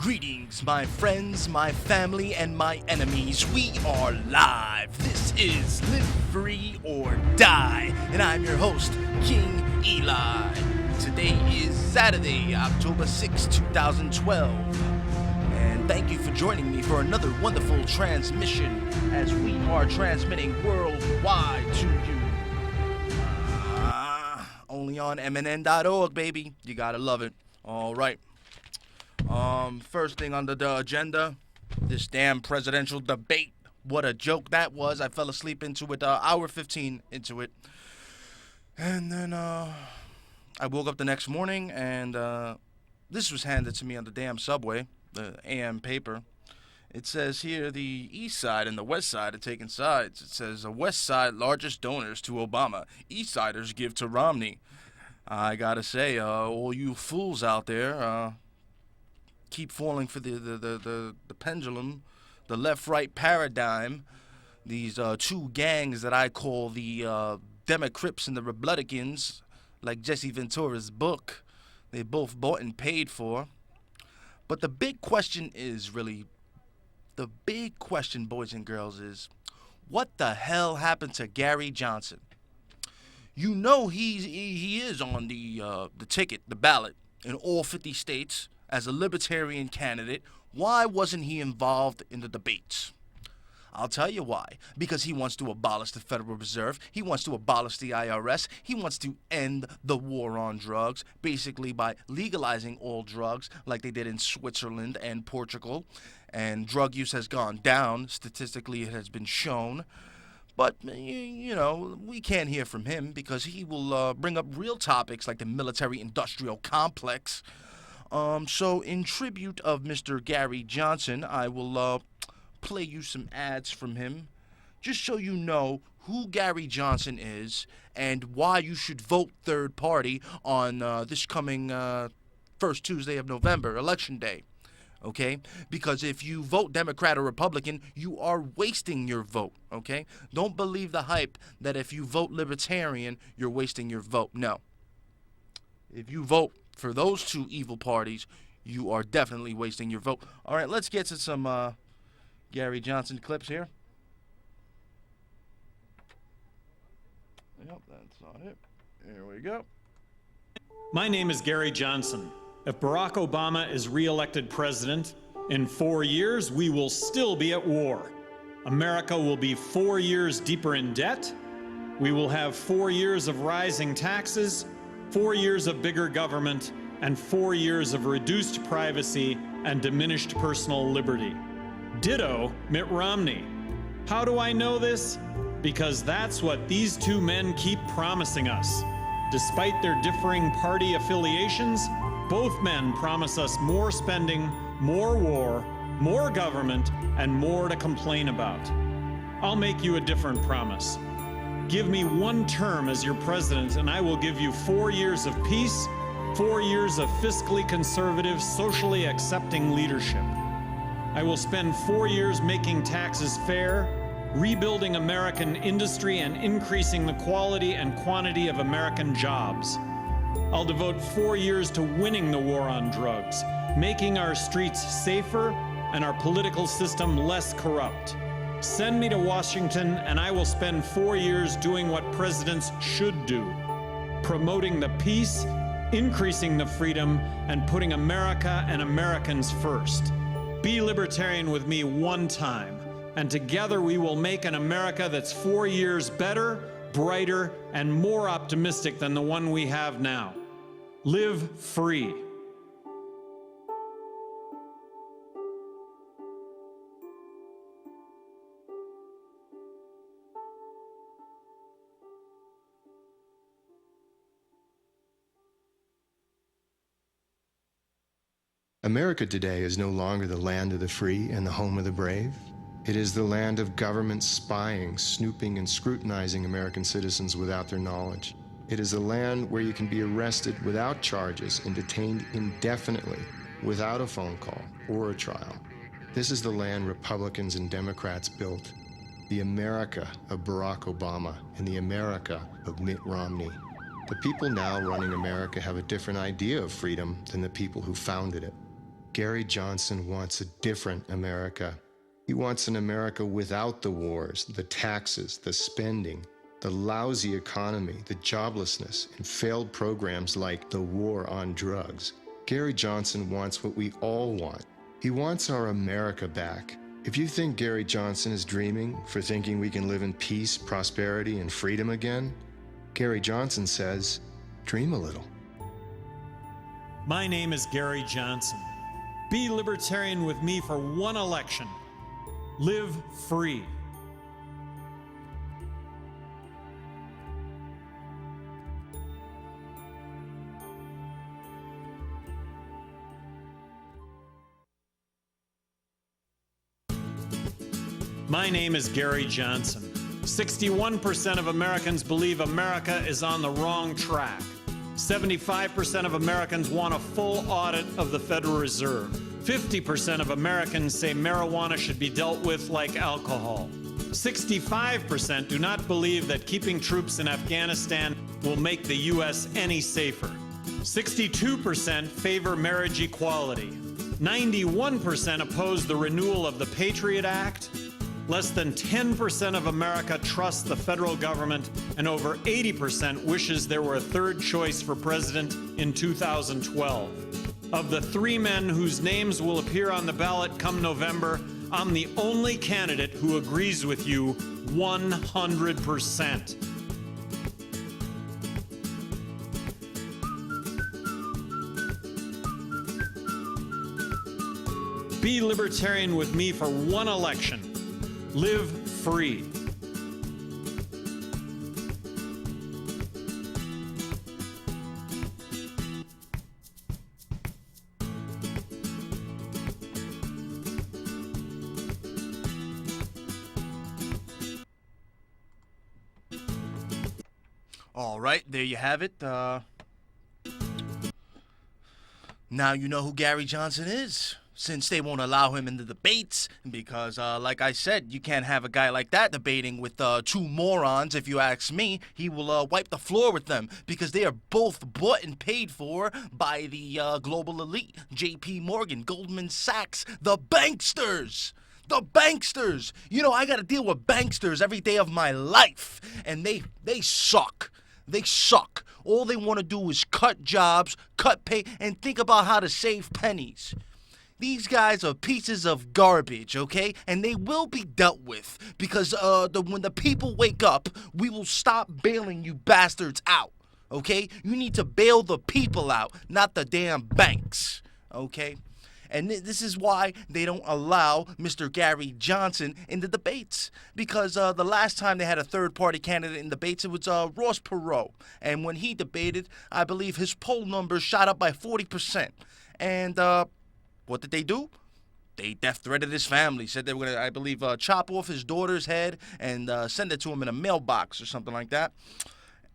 Greetings, my friends, my family, and my enemies. We are live. This is Live Free or Die, and I'm your host, King Eli. Today is Saturday, October 6, 2012. And thank you for joining me for another wonderful transmission as we are transmitting worldwide to you. Only on MNN.org, baby. You gotta love it. All right. First thing under the agenda, this damn presidential debate. What a joke that was. I fell asleep into it, hour 15 into it. And then, I woke up the next morning and, this was handed to me on the damn subway, the AM paper. It says here the east side and the west side are taking sides. It says the west side largest donors to Obama. East siders give to Romney. I gotta say, all you fools out there, keep falling for the pendulum, the left-right paradigm. These two gangs that I call the Democrats and the Republicans, like Jesse Ventura's book, they both bought and paid for. But the big question is really, the big question, boys and girls, is what the hell happened to Gary Johnson? You know he is on the ticket, the ballot, in all 50 states. As a libertarian candidate, why wasn't he involved in the debates? I'll tell you why. Because he wants to abolish the Federal Reserve. He wants to abolish the IRS. He wants to end the war on drugs, basically by legalizing all drugs like they did in Switzerland and Portugal. And drug use has gone down. Statistically, it has been shown. But, you know, we can't hear from him because he will bring up real topics like the military-industrial complex. So in tribute of Mr. Gary Johnson, I will play you some ads from him, just so you know who Gary Johnson is and why you should vote third party on this coming first Tuesday of November, Election Day. Okay? Because if you vote Democrat or Republican, you are wasting your vote. Okay? Don't believe the hype that if you vote Libertarian, you're wasting your vote. No. If you vote for those two evil parties, you are definitely wasting your vote. All right, let's get to some Gary Johnson clips here. Yep, that's not it. Here we go. My name is Gary Johnson. If Barack Obama is re-elected president, in 4 years, we will still be at war. America will be 4 years deeper in debt. We will have 4 years of rising taxes, 4 years of bigger government, and 4 years of reduced privacy and diminished personal liberty. Ditto Mitt Romney. How do I know this? Because that's what these two men keep promising us. Despite their differing party affiliations, both men promise us more spending, more war, more government, and more to complain about. I'll make you a different promise. Give me one term as your president, and I will give you 4 years of peace, 4 years of fiscally conservative, socially accepting leadership. I will spend 4 years making taxes fair, rebuilding American industry, and increasing the quality and quantity of American jobs. I'll devote 4 years to winning the war on drugs, making our streets safer and our political system less corrupt. Send me to Washington, and I will spend 4 years doing what presidents should do, promoting the peace, increasing the freedom, and putting America and Americans first. Be libertarian with me one time, and together we will make an America that's 4 years better, brighter, and more optimistic than the one we have now. Live free. America today is no longer the land of the free and the home of the brave. It is the land of government spying, snooping, and scrutinizing American citizens without their knowledge. It is a land where you can be arrested without charges and detained indefinitely without a phone call or a trial. This is the land Republicans and Democrats built, the America of Barack Obama and the America of Mitt Romney. The people now running America have a different idea of freedom than the people who founded it. Gary Johnson wants a different America. He wants an America without the wars, the taxes, the spending, the lousy economy, the joblessness, and failed programs like the war on drugs. Gary Johnson wants what we all want. He wants our America back. If you think Gary Johnson is dreaming for thinking we can live in peace, prosperity, and freedom again, Gary Johnson says, dream a little. My name is Gary Johnson. Be libertarian with me for one election. Live free. My name is Gary Johnson. 61% of Americans believe America is on the wrong track. 75% of Americans want a full audit of the Federal Reserve. 50% of Americans say marijuana should be dealt with like alcohol. 65% do not believe that keeping troops in Afghanistan will make the U.S. any safer. 62% favor marriage equality. 91% oppose the renewal of the Patriot Act. Less than 10% of America trusts the federal government, and over 80% wishes there were a third choice for president in 2012. Of the three men whose names will appear on the ballot come November, I'm the only candidate who agrees with you 100%. Be libertarian with me for one election. Live free. All right, there you have it. Now you know who Gary Johnson is, since they won't allow him in the debates, because, like I said, you can't have a guy like that debating with two morons. If you ask me, he will wipe the floor with them, because they are both bought and paid for by the global elite, J.P. Morgan, Goldman Sachs, the banksters. The banksters! You know, I gotta deal with banksters every day of my life, and they suck. They suck. All they want to do is cut jobs, cut pay, and think about how to save pennies. These guys are pieces of garbage, okay? And they will be dealt with, because when the people wake up, we will stop bailing you bastards out, okay? You need to bail the people out, not the damn banks, okay? And this is why they don't allow Mr. Gary Johnson in the debates. Because the last time they had a third-party candidate in debates, it was Ross Perot. And when he debated, I believe his poll numbers shot up by 40%. And what did they do? They death threatened his family. Said they were going to, I believe, chop off his daughter's head and send it to him in a mailbox or something like that.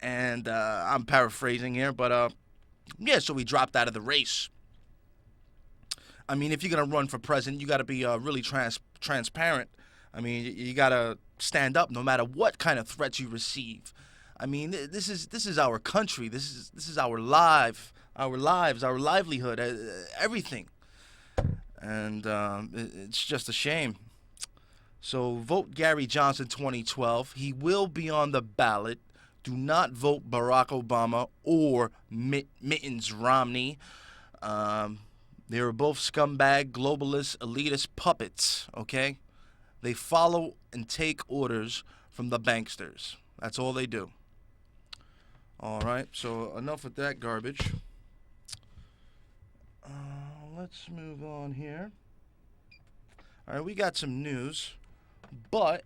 And I'm paraphrasing here, but yeah, so he dropped out of the race. I mean, if you're going to run for president, you got to be really transparent. I mean, you got to stand up no matter what kind of threats you receive. I mean, this is our country. This is our lives, our livelihood, everything. And it's just a shame. So vote Gary Johnson 2012. He will be on the ballot. Do not vote Barack Obama or Mittens Romney. They are both scumbag, globalist, elitist puppets, okay? They follow and take orders from the banksters. That's all they do. All right, so enough with that garbage. Let's move on here. All right, we got some news, but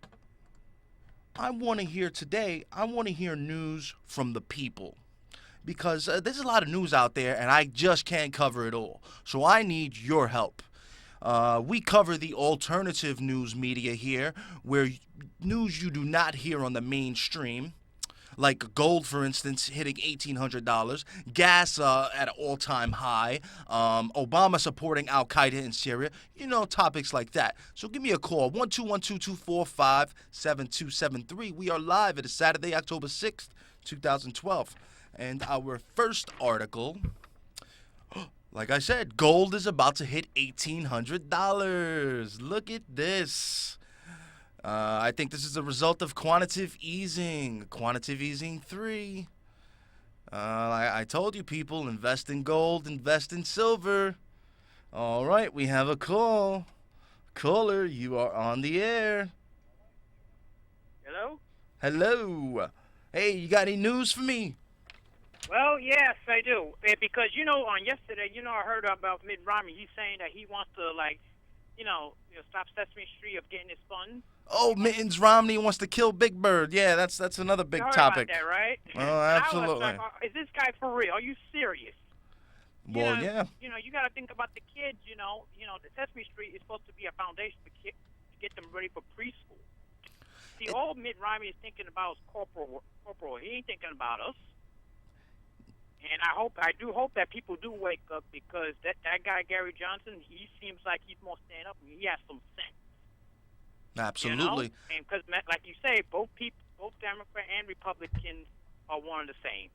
I want to hear news from the people. Because there's a lot of news out there, and I just can't cover it all. So I need your help. We cover the alternative news media here, where news you do not hear on the mainstream, like gold, for instance, hitting $1,800, gas at an all-time high, Obama supporting Al-Qaeda in Syria, you know, topics like that. So give me a call, 1-212-245-7273. We are live. It is Saturday, October 6th, 2012. And our first article, Like I said, gold is about to hit $1,800. Look at this. I think this is a result of quantitative easing. Quantitative easing 3. I told you people, invest in gold, invest in silver. All right, we have a call. Caller, you are on the air. Hello? Hello. Hey, you got any news for me? Well, yes, I do. Because, on yesterday, I heard about Mitt Romney. He's saying that he wants to, stop Sesame Street of getting his funds. Oh, Mittens Romney wants to kill Big Bird. Yeah, that's another big You heard topic. about that, right? Oh, And I was absolutely. like, is this guy for real? Are you serious? Well, yeah. You got to think about the kids, the Sesame Street is supposed to be a foundation for kids to get them ready for preschool. See, all Mitt Romney is thinking about is corporal. He ain't thinking about us. And I do hope that people do wake up, because that guy, Gary Johnson, he seems like he's more stand up and he has some sense. Absolutely. And because, like you say, both Democrat and Republicans are one and the same.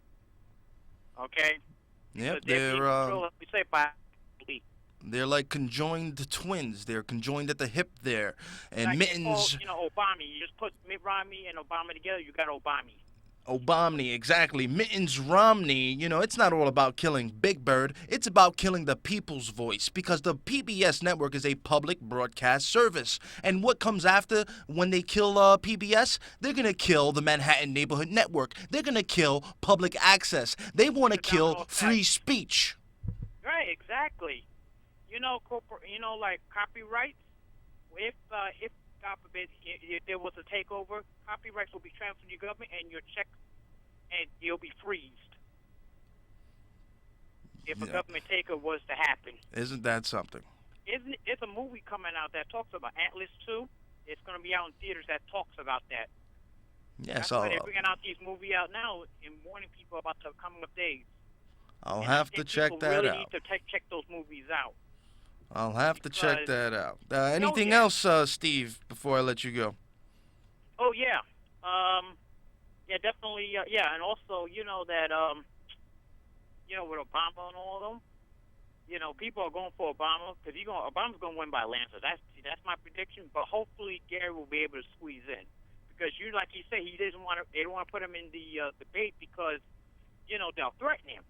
Okay? Yep, Because we say by elite. they're like conjoined twins. They're conjoined at the hip there. And Like Mittens, Obama. You just put Mitt Romney and Obama together, you got Obama. Obama, exactly. Mittens Romney, it's not all about killing Big Bird. It's about killing the people's voice, because the PBS network is a public broadcast service. And what comes after when they kill PBS? They're going to kill the Manhattan Neighborhood Network. They're going to kill public access. They want to kill free speech. Right, exactly. Like copyrights, if God forbid, if there was a takeover, copyrights will be transferred to your government, and your check, and you'll be freezed. If a government takeover was to happen. Isn't that something? It's a movie coming out that talks about Atlas 2. It's going to be out in theaters that talks about that. Yes, That's why they're bringing out these movies out now and warning people about the coming of days. I'll And have I to think check people that really out. need to check those movies out. I'll have to check Because- that out. Anything yeah. else, Steve, before I let you go? Oh yeah, yeah, definitely, yeah, and also that with Obama and all of them, people are going for Obama because Obama's going to win by a landslide. That's my prediction. But hopefully Gary will be able to squeeze in, because like you say, they don't want to put him in the debate because they'll threaten him.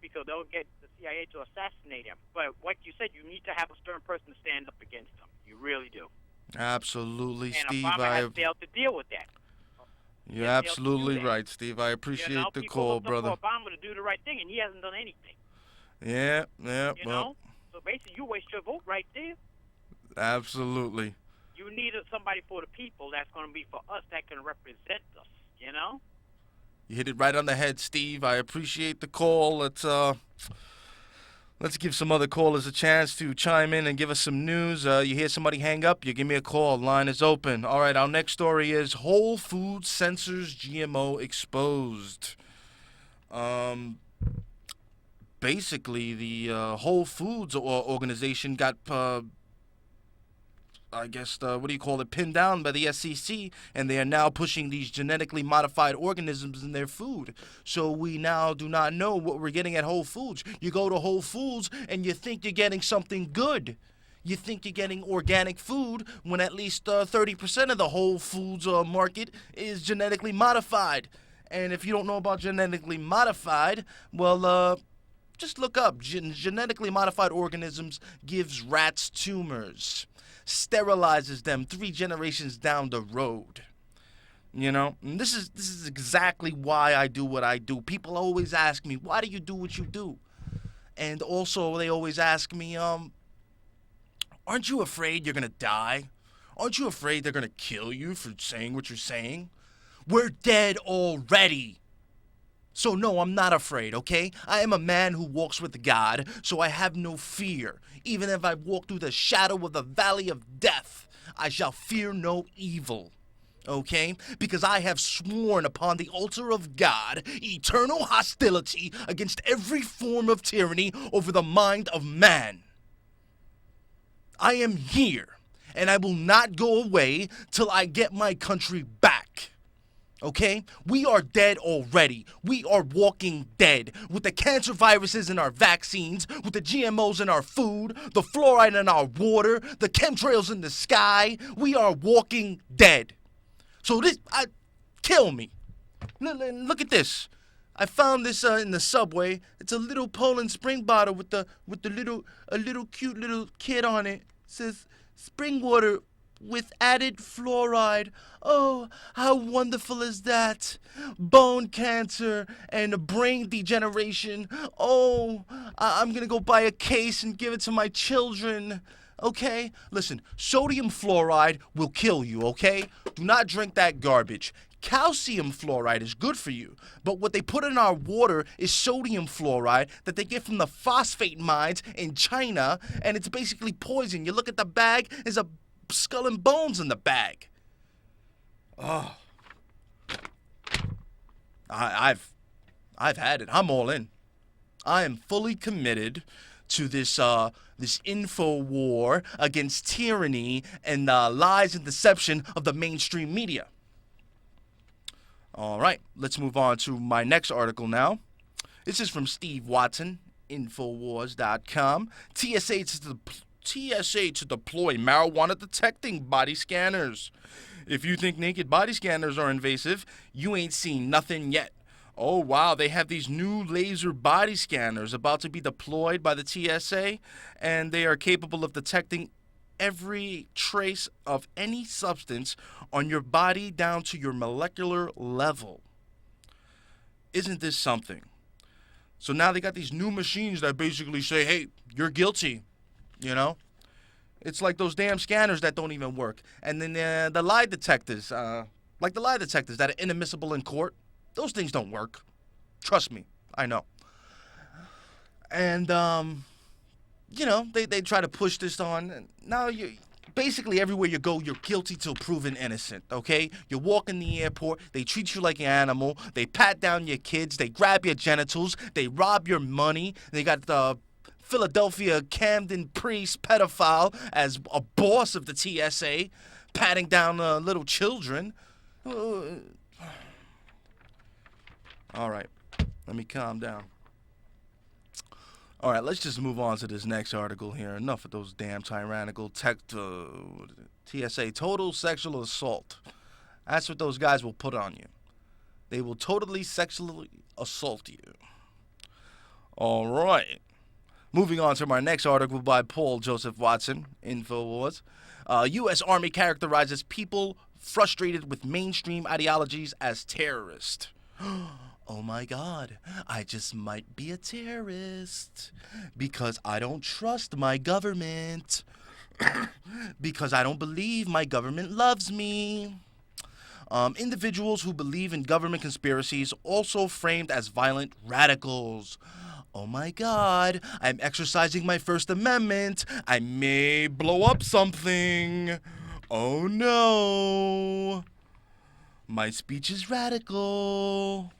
Because they'll get the CIA to assassinate him. But like you said, you need to have a stern person to stand up against them. You really do. Absolutely, And Steve. Obama has failed to deal with that. You're failed to do absolutely that. right, Steve. I appreciate the People call, looked up brother. for Obama to do the right thing, and he hasn't done anything. Yeah, You well, know? So basically, you waste your vote right there. absolutely. You need somebody for the people that's going to be for us that can represent us. You hit it right on the head, Steve. I appreciate the call. Let's give some other callers a chance to chime in and give us some news. You hear somebody hang up, you give me a call. Line is open. All right, our next story is Whole Foods censors GMO exposed. Basically, the Whole Foods organization got pinned down by the SEC, and they are now pushing these genetically modified organisms in their food. So we now do not know what we're getting at Whole Foods. You go to Whole Foods and you think you're getting something good. You think you're getting organic food when at least 30% of the Whole Foods market is genetically modified. And if you don't know about genetically modified, well, just look up. Genetically modified organisms gives rats tumors. Sterilizes them 3 generations down the road. And this is exactly why I do what I do. People always ask me, why do you do what you do? And also they always ask me, aren't you afraid you're gonna die? Aren't you afraid they're gonna kill you for saying what you're saying? We're dead already. So no, I'm not afraid, okay? I am a man who walks with God, so I have no fear. Even if I walk through the shadow of the valley of death, I shall fear no evil, okay? Because I have sworn upon the altar of God eternal hostility against every form of tyranny over the mind of man. I am here, and I will not go away till I get my country back. Okay? We are dead already. We are walking dead. With the cancer viruses in our vaccines, with the GMOs in our food, the fluoride in our water, the chemtrails in the sky, we are walking dead. So kill me. Look at this. I found this in the subway. It's a little Poland Spring bottle with the little cute little kid on it. It says spring water with added fluoride. Oh, how wonderful is that? Bone cancer and brain degeneration. Oh, I'm gonna go buy a case and give it to my children. Okay? Listen, sodium fluoride will kill you, okay? Do not drink that garbage. Calcium fluoride is good for you, but what they put in our water is sodium fluoride that they get from the phosphate mines in China, and it's basically poison. You look at the bag, there's a skull and bones in the bag. Oh. I've had it. I'm all in. I am fully committed to this info war against tyranny and lies and deception of the mainstream media. All right, let's move on to my next article now. This is from Steve Watson, Infowars.com. TSA to deploy marijuana detecting body scanners. If you think naked body scanners are invasive, you ain't seen nothing yet. Oh wow, they have these new laser body scanners about to be deployed by the TSA, and they are capable of detecting every trace of any substance on your body down to your molecular level. Isn't this something? So now they got these new machines that basically say, hey, you're guilty, you know? It's like those damn scanners that don't even work. And then the lie detectors, like the lie detectors that are inadmissible in court, those things don't work. Trust me, I know. And, you know, they try to push this on. Now, basically everywhere you go, you're guilty till proven innocent, okay? You walk in the airport, they treat you like an animal, they pat down your kids, they grab your genitals, they rob your money, they got the Philadelphia Camden priest pedophile as a boss of the TSA, patting down little children. All right, let me calm down. All right, let's just move on to this next article here. Enough of those damn tyrannical TSA total sexual assault. That's what those guys will put on you. They will totally sexually assault you. All right. Moving on to my next article by Paul Joseph Watson, Infowars. U.S. Army characterizes people frustrated with mainstream ideologies as terrorists. Oh my God, I just might be a terrorist because I don't trust my government, because I don't believe my government loves me. Individuals who believe in government conspiracies also framed as violent radicals. Oh my God, I'm exercising my First Amendment. I may blow up something. Oh no. My speech is radical.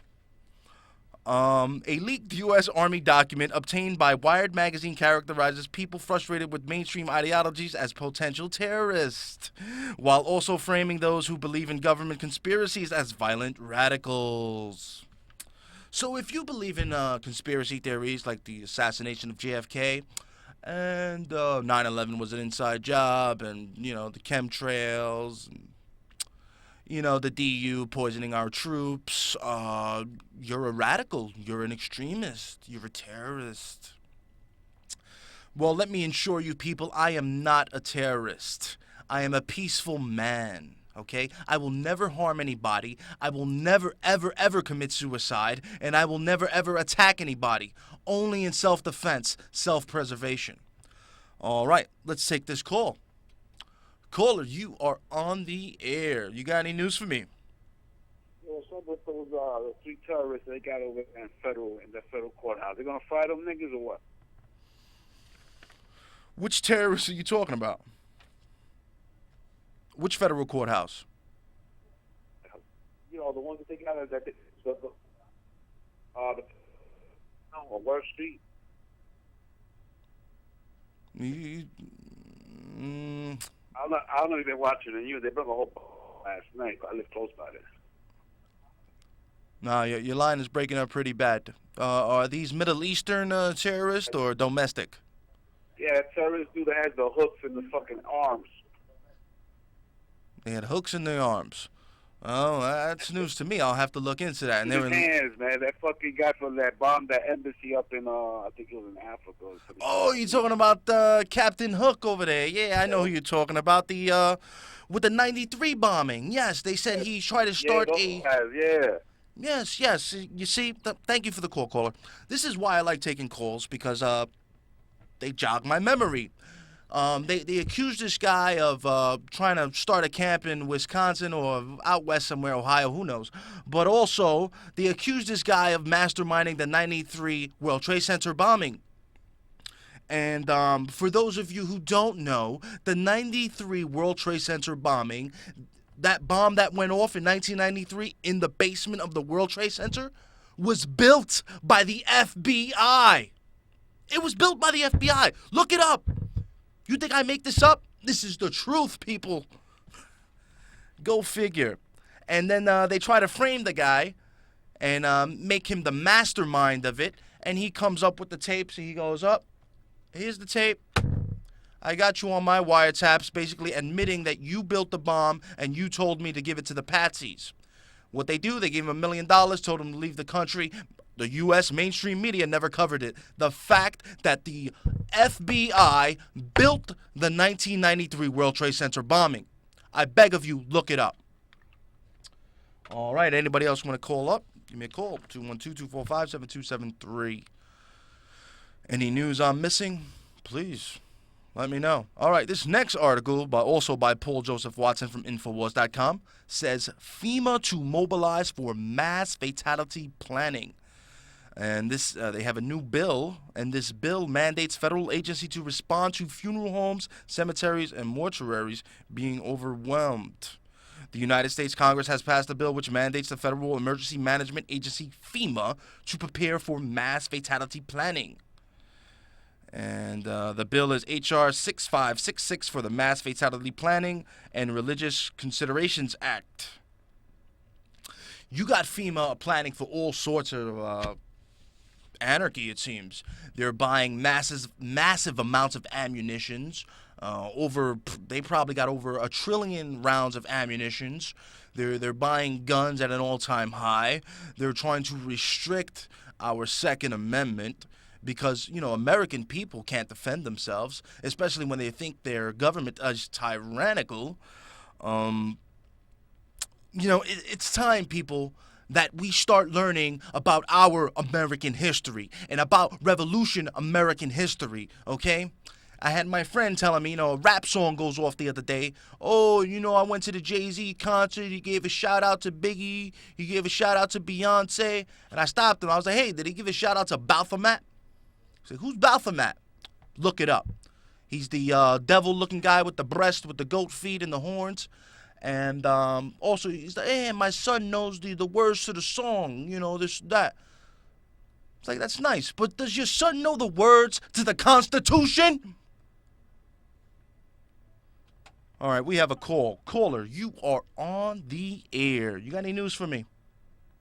A leaked U.S. Army document obtained by Wired magazine characterizes people frustrated with mainstream ideologies as potential terrorists, while also framing those who believe in government conspiracies as violent radicals. So if you believe in conspiracy theories like the assassination of JFK, and 9/11 was an inside job, and, you know, the chemtrails, and, you know, the DU poisoning our troops, you're a radical, you're an extremist, you're a terrorist. Well, let me assure you people, I am not a terrorist. I am a peaceful man, okay? I will never harm anybody. I will never, ever, ever commit suicide, and I will never, ever attack anybody. Only in self-defense, self-preservation. All right, let's take this call. Caller, you are on the air. You got any news for me? Yeah, what's up with those the 3 terrorists they got over there in the federal courthouse? They gonna fire them niggas or what? Which terrorists are you talking about? Which federal courthouse? You know, the ones that they got at on Wall Street. I don't know if they're watching the news. They broke a whole last night. I live close by there. No, your line is breaking up pretty bad. Are these Middle Eastern terrorists or domestic? Yeah, terrorist dude that has the hooks in the fucking arms. They had hooks in their arms. Oh, that's news to me. I'll have to look into that. And In his hands, man. That fucking guy from that bombed that embassy up in, I think it was in Africa or something. Oh, you're talking about Captain Hook over there. Yeah, I know who you're talking about. The with the 93 bombing. Yes, they said he tried to start those guys, yeah. Yes, yes. You see, thank you for the call, caller. This is why I like taking calls, because they jog my memory. They accused this guy of trying to start a camp in Wisconsin or out west somewhere, Ohio, who knows. But also, they accused this guy of masterminding the 93 World Trade Center bombing. And for those of you who don't know, the 93 World Trade Center bombing, that bomb that went off in 1993 in the basement of the World Trade Center, was built by the FBI. It was built by the FBI. Look it up. You think I make this up? This is the truth, people. Go figure. And then they try to frame the guy and make him the mastermind of it. And he comes up with the tapes and he goes, up. Here's the tape. I got you on my wiretaps, basically admitting that you built the bomb and you told me to give it to the patsies. What they do, they gave him $1 million, told him to leave the country. The U.S. mainstream media never covered it. The fact that the FBI built the 1993 World Trade Center bombing. I beg of you, look it up. All right, anybody else want to call up? Give me a call, 212-245-7273. Any news I'm missing? Please let me know. All right, this next article, also by Paul Joseph Watson from Infowars.com, says FEMA to mobilize for mass fatality planning. And this, they have a new bill, and this bill mandates federal agency to respond to funeral homes, cemeteries, and mortuaries being overwhelmed. The United States Congress has passed a bill which mandates the Federal Emergency Management Agency, FEMA, to prepare for mass fatality planning. And the bill is H.R. 6566 for the Mass Fatality Planning and Religious Considerations Act. You got FEMA planning for all sorts of anarchy, it seems. They're buying massive amounts of ammunitions. They probably got over 1 trillion rounds of ammunitions. They're buying guns at an all-time high. They're trying to restrict our Second Amendment because, American people can't defend themselves, especially when they think their government is tyrannical. It's time, people, that we start learning about our American history and about Revolution American history, okay? I had my friend telling me, a rap song goes off the other day. Oh, I went to the Jay-Z concert. He gave a shout-out to Biggie. He gave a shout-out to Beyonce. And I stopped him. I was like, hey, did he give a shout-out to Baphomet? I said, who's Baphomet? Look it up. He's the devil-looking guy with the breast, with the goat feet and the horns. And also, he's like, hey, my son knows the words to the song, this, that. It's like, that's nice. But does your son know the words to the Constitution? All right, we have a call. Caller, you are on the air. You got any news for me?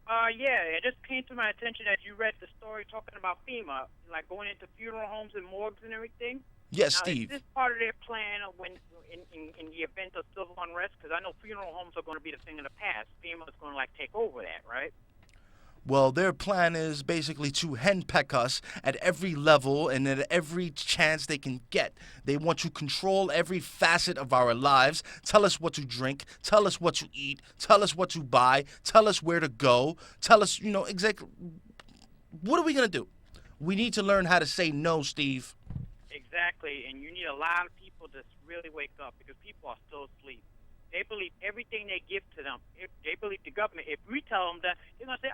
Yeah, it just came to my attention as you read the story talking about FEMA, like going into funeral homes and morgues and everything. Yes, now, Steve. Is this part of their plan when in the event of civil unrest? Because I know funeral homes are going to be the thing of the past. FEMA is going to take over that, right? Well, their plan is basically to henpeck us at every level and at every chance they can get. They want to control every facet of our lives, tell us what to drink, tell us what to eat, tell us what to buy, tell us where to go, tell us, exactly. What are we going to do? We need to learn how to say no, Steve. Exactly, and you need a lot of people to really wake up because people are still asleep. They believe everything they give to them. They believe the government. If we tell them that, they're going to say,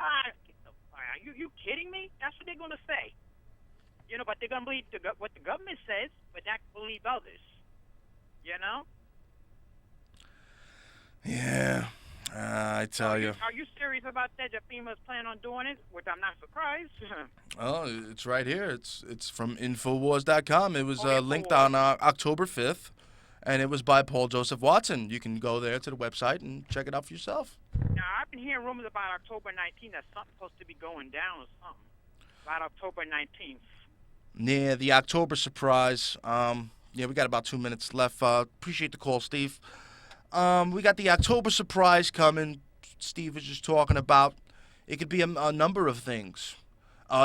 you kidding me? That's what they're going to say. But they're going to believe what the government says, but not believe others. Yeah, I tell you. Are you serious about that FEMA's planning on doing it? Which I'm not surprised. Oh, it's right here. It's from Infowars.com. It was linked on October 5th. And it was by Paul Joseph Watson. You can go there to the website and check it out for yourself. Now, I've been hearing rumors about October 19th that something's supposed to be going down or something. About October 19th. Yeah, the October surprise. Yeah, we got about 2 minutes left. Appreciate the call, Steve. We got the October surprise coming. Steve was just talking about. It could be a number of things.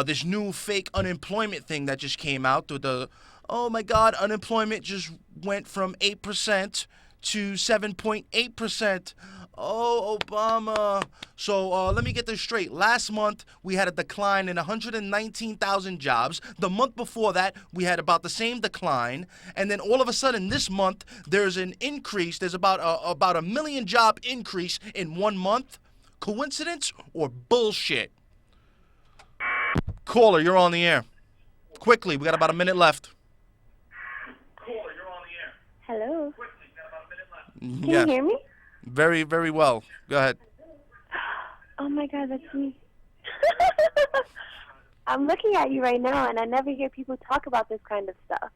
This new fake unemployment thing that just came out. Oh my God, unemployment just went from 8% to 7.8%. Oh, Obama. So let me get this straight. Last month, we had a decline in 119,000 jobs. The month before that, we had about the same decline. And then all of a sudden, this month, there's an increase. There's about a million job increase in 1 month. Coincidence or bullshit? Caller, you're on the air. Quickly, we got about a minute left. Caller, you're on the air. Hello. Quickly, we got about a minute left. Can you hear me? Very, very well. Go ahead. Oh my God, that's me. I'm looking at you right now, and I never hear people talk about this kind of stuff.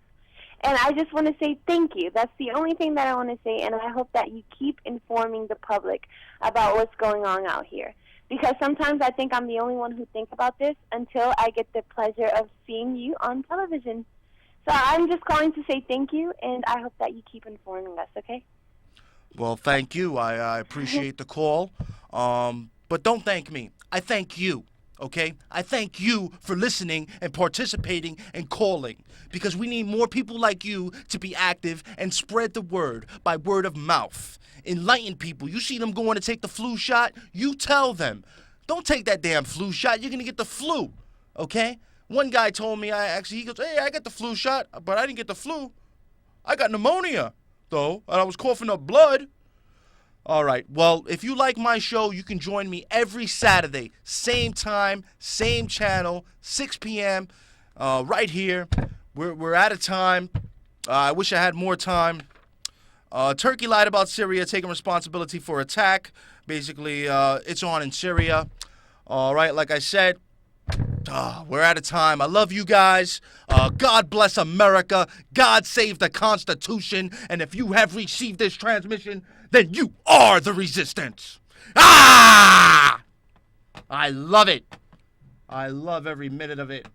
And I just want to say thank you. That's the only thing that I want to say, and I hope that you keep informing the public about what's going on out here. Because sometimes I think I'm the only one who thinks about this until I get the pleasure of seeing you on television. So I'm just calling to say thank you, and I hope that you keep informing us, okay? Well, thank you. I appreciate the call. But don't thank me. I thank you, okay? I thank you for listening and participating and calling. Because we need more people like you to be active and spread the word by word of mouth. Enlighten people. You see them going to take the flu shot? You tell them. Don't take that damn flu shot. You're going to get the flu, okay? One guy told me, he goes, hey, I got the flu shot, but I didn't get the flu. I got pneumonia, though, and I was coughing up blood. All right, well, if you like my show, you can join me every Saturday, same time, same channel, 6 p.m., right here. We're out of time. I wish I had more time. Turkey lied about Syria taking responsibility for attack. Basically, it's on in Syria. All right, like I said, we're out of time. I love you guys. God bless America. God save the Constitution. And if you have received this transmission, then you are the resistance. Ah! I love it. I love every minute of it.